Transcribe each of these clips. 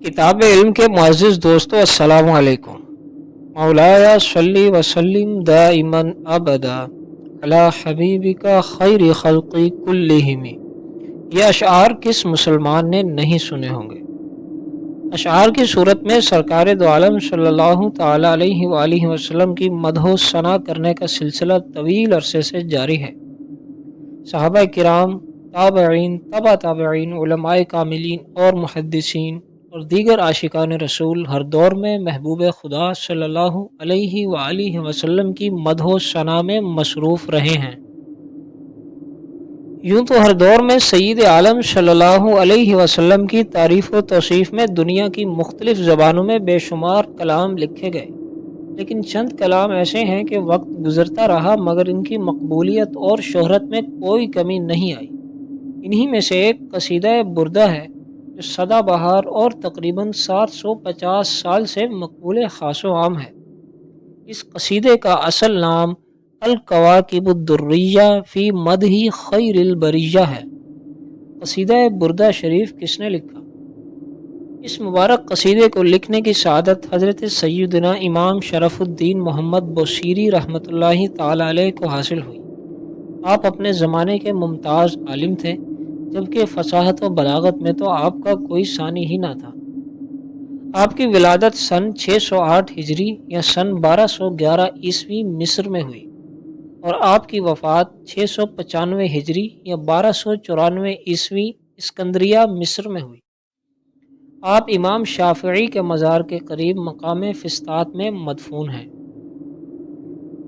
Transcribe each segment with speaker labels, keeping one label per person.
Speaker 1: کتاب علم کے معزز دوستو، السلام علیکم۔ مولایا صلی وسلم دائما ابدا علی حبیبک خیر خلقی کلہم۔ یہ اشعار کس مسلمان نے نہیں سنے ہوں گے؟ اشعار کی صورت میں سرکار دو عالم صلی اللہ تعالی علیہ وآلہ وسلم کی مدح و ثنا کرنے کا سلسلہ طویل عرصے سے جاری ہے۔ صحابہ کرام، تابعین، تبع تابعین، علماء کاملین اور محدثین اور دیگر عاشقان رسول ہر دور میں محبوب خدا صلی اللہ علیہ وآلہ وسلم کی مدح و ثنا میں مصروف رہے ہیں۔ یوں تو ہر دور میں سید عالم صلی اللہ علیہ وسلم کی تعریف و توصیف میں دنیا کی مختلف زبانوں میں بے شمار کلام لکھے گئے، لیکن چند کلام ایسے ہیں کہ وقت گزرتا رہا مگر ان کی مقبولیت اور شہرت میں کوئی کمی نہیں آئی۔ انہی میں سے ایک قصیدہ بردہ ہے جو سدا بہار اور تقریباً 750 سال سے مقبول خاص و عام ہے۔ اس قصیدے کا اصل نام الکواکب الدریہ فی مدح خیر البریہ ہے۔ قصیدہ بردہ شریف کس نے لکھا؟ اس مبارک قصیدے کو لکھنے کی سعادت حضرت سیدنا امام شرف الدین محمد بوصیری رحمۃ اللہ تعالی علیہ کو حاصل ہوئی۔ آپ اپنے زمانے کے ممتاز عالم تھے، جبکہ فصاحت و بلاغت میں تو آپ کا کوئی ثانی ہی نہ تھا۔ آپ کی ولادت سن 608 ہجری یا سن 1211 عیسوی مصر میں ہوئی اور آپ کی وفات 695 ہجری یا 1294 عیسوی اسکندریہ مصر میں ہوئی۔ آپ امام شافعی کے مزار کے قریب مقام فسطاط میں مدفون ہیں۔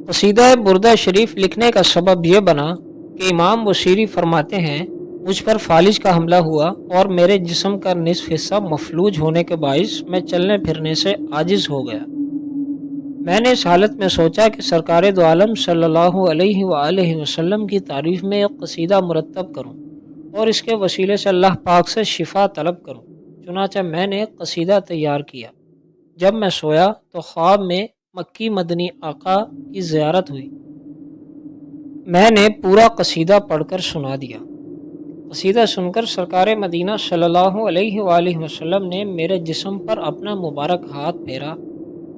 Speaker 1: قصیدہ بردہ شریف لکھنے کا سبب یہ بنا کہ امام بوصیری فرماتے ہیں، مجھ پر فالج کا حملہ ہوا اور میرے جسم کا نصف حصہ مفلوج ہونے کے باعث میں چلنے پھرنے سے عاجز ہو گیا۔ میں نے اس حالت میں سوچا کہ سرکار دو عالم صلی اللہ علیہ وآلہ وسلم کی تعریف میں ایک قصیدہ مرتب کروں اور اس کے وسیلے سے اللہ پاک سے شفا طلب کروں۔ چنانچہ میں نے ایک قصیدہ تیار کیا۔ جب میں سویا تو خواب میں مکی مدنی آقا کی زیارت ہوئی۔ میں نے پورا قصیدہ پڑھ کر سنا دیا۔ قصیدہ سن کر سرکار مدینہ صلی اللہ علیہ وآلہ وسلم نے میرے جسم پر اپنا مبارک ہاتھ پھیرا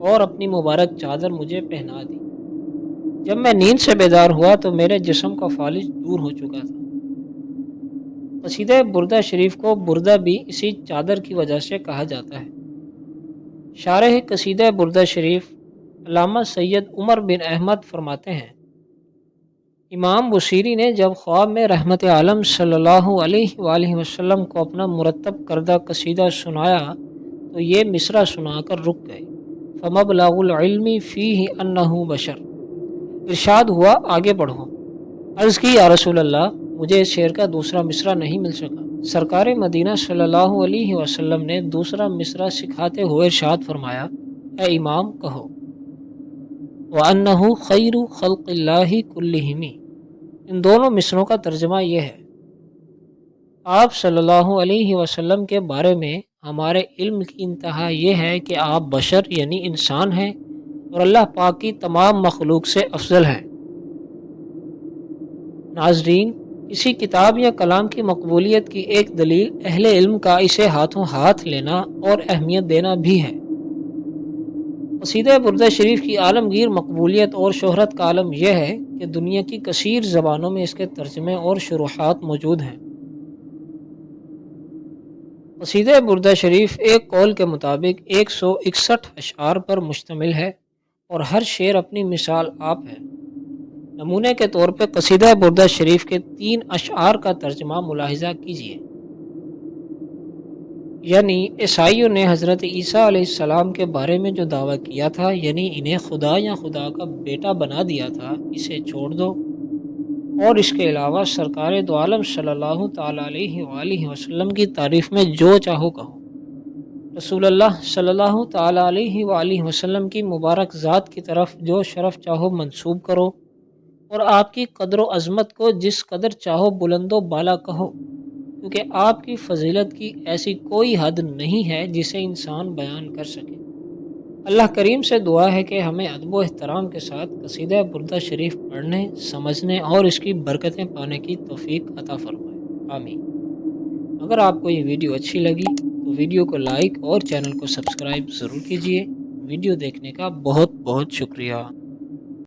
Speaker 1: اور اپنی مبارک چادر مجھے پہنا دی۔ جب میں نیند سے بیدار ہوا تو میرے جسم کا فالج دور ہو چکا تھا۔ قصیدہ بردہ شریف کو بردہ بھی اسی چادر کی وجہ سے کہا جاتا ہے۔ شارح قصیدہ بردہ شریف علامہ سید عمر بن احمد فرماتے ہیں، امام بوصیری نے جب خواب میں رحمت عالم صلی اللہ علیہ وآلہ وسلم کو اپنا مرتب کردہ قصیدہ سنایا تو یہ مصرع سنا کر رک گئے، فَمَبْلَغُ الْعِلْمِ فِيهِ أَنَّهُ بَشَرٌ۔ ارشاد ہوا، آگے بڑھو۔ عرض کی، یا رسول اللہ، مجھے اس شعر کا دوسرا مصرع نہیں مل سکا۔ سرکار مدینہ صلی اللہ علیہ وسلم نے دوسرا مصرع سکھاتے ہوئے ارشاد فرمایا، اے امام کہو، وَأَنَّهُ خَيْرُ خَلْقِ اللَّهِ كُلِّهِمْ۔ ان دونوں مصرعوں کا ترجمہ یہ ہے، آپ صلی اللہ علیہ وسلم کے بارے میں ہمارے علم کی انتہا یہ ہے کہ آپ بشر یعنی انسان ہیں اور اللہ پاک کی تمام مخلوق سے افضل ہیں۔ ناظرین، کسی کتاب یا کلام کی مقبولیت کی ایک دلیل اہل علم کا اسے ہاتھوں ہاتھ لینا اور اہمیت دینا بھی ہے۔ قصیدہ بردہ شریف کی عالمگیر مقبولیت اور شہرت کا عالم یہ ہے کہ دنیا کی کثیر زبانوں میں اس کے ترجمے اور شروحات موجود ہیں۔ قصیدہ بردہ شریف ایک قول کے مطابق 161 اشعار پر مشتمل ہے اور ہر شعر اپنی مثال آپ ہے۔ نمونے کے طور پہ قصیدہ بردہ شریف کے 3 اشعار کا ترجمہ ملاحظہ کیجیے۔ یعنی عیسائیوں نے حضرت عیسیٰ علیہ السلام کے بارے میں جو دعویٰ کیا تھا، یعنی انہیں خدا یا خدا کا بیٹا بنا دیا تھا، اسے چھوڑ دو، اور اس کے علاوہ سرکار دو عالم صلی اللہ تعالی علیہ وآلہ وسلم کی تعریف میں جو چاہو کہو۔ رسول اللہ صلی اللہ تعالی علیہ وآلہ وسلم کی مبارک ذات کی طرف جو شرف چاہو منسوب کرو اور آپ کی قدر و عظمت کو جس قدر چاہو بلند و بالا کہو، کیونکہ آپ کی فضیلت کی ایسی کوئی حد نہیں ہے جسے انسان بیان کر سکے۔ اللہ کریم سے دعا ہے کہ ہمیں ادب و احترام کے ساتھ قصیدہ بردہ شریف پڑھنے، سمجھنے اور اس کی برکتیں پانے کی توفیق عطا فرمائے، آمین۔ اگر آپ کو یہ ویڈیو اچھی لگی تو تو ویڈیو کو لائک اور چینل کو سبسکرائب ضرور کیجیے۔ ویڈیو دیکھنے کا بہت بہت شکریہ۔